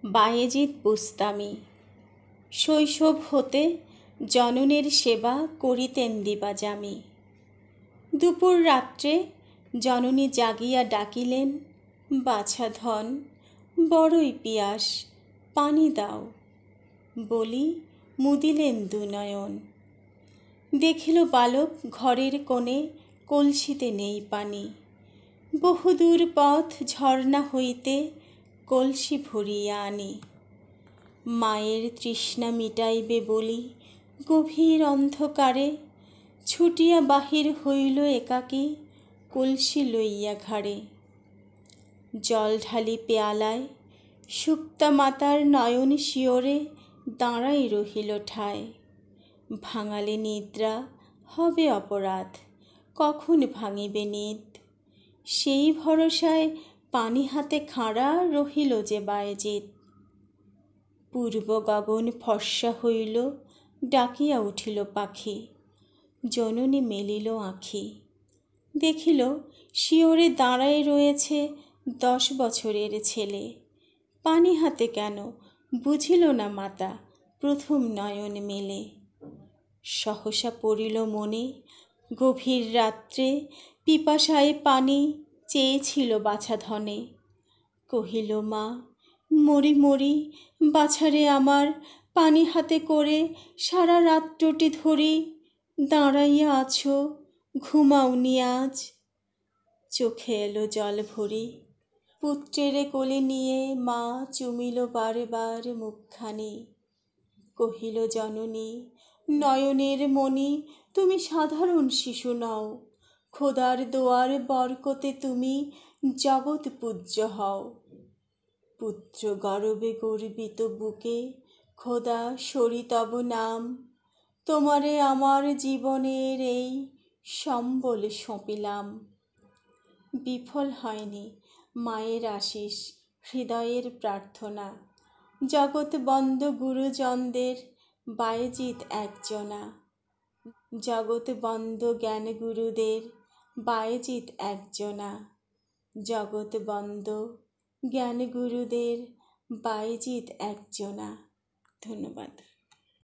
বায়েজিদ বুস্তামি। শৈশব হতে জননীর সেবা করিতেন দিবাজামি। দুপুর রাত্রে জননী জাগিয়া ডাকিলেন, বাছা ধন বড়ই পিয়াস, পানি দাও। বলি মুদিলেন দুনয়ন। দেখিল বালক ঘরের কোণে কলসিতে নেই পানি। বহুদূর পথ ঝর্ণা হইতে কলসি ভরিয়া আনি। মায়ের তৃষ্ণা মিটাইবে বলি গভীর অন্ধকারে ছুটিয়া বাহির হইল একাকী কলসি লইয়া ঘাড়ে। জল ঢালি পেয়ালায় সুপ্তা মাতার নয়ন শিওরে দাঁড়াই রহিল ঠায়। ভাঙালে নিদ্রা হবে অপরাধ, কখন ভাঙিবে নিদ। সেই ভরসায় পানি হাতে খাড়া রহিল যে বায়েজিদ। পূর্ব গগন ফর্সা হইল, ডাকিয়া উঠিল পাখি। জননী মেলিল আঁখি, দেখিল শিওরে দাঁড়ায় রয়েছে 10 বছরের ছেলে। পানি হাতে কেন বুঝিল না মাতা, প্রথম নয়ন মেলে। সহসা পড়িল মনে, গভীর রাত্রে পিপাসায় পানি চেয়েছিল বাছা ধনে। কহিল মা, মরি মরি বাছারে আমার, পানি হাতে করে সারা রাত্রটি ধরি। দাঁড়াইয়া আছো, ঘুমাওনি আজ। চোখে এলো জল ভরি। পুত্রেরে কোলে নিয়ে মা চুমিল বারে বার মুখখানি। কহিল জননী, নয়নের মণি, তুমি সাধারণ শিশু নও। খোদার দোয়ার বরকতে তুমি জগৎ পূজ্য হও। পুত্র গর্বে গর্বিত বুকে খোদা সরি তব নাম। তোমারে আমার জীবনের এই সম্বল সঁপিলাম। বিফল হয়নি মায়ের আশিস, হৃদয়ের প্রার্থনা। জগৎ বন্দ গুরুজনদের বায়েজিদ একজনা। জগৎ বন্দ জ্ঞান গুরুদের বায়েজিদ একজনা। জগৎ বন্দ জ্ঞান গুরুদের বায়েজিদ একজনা। ধন্যবাদ।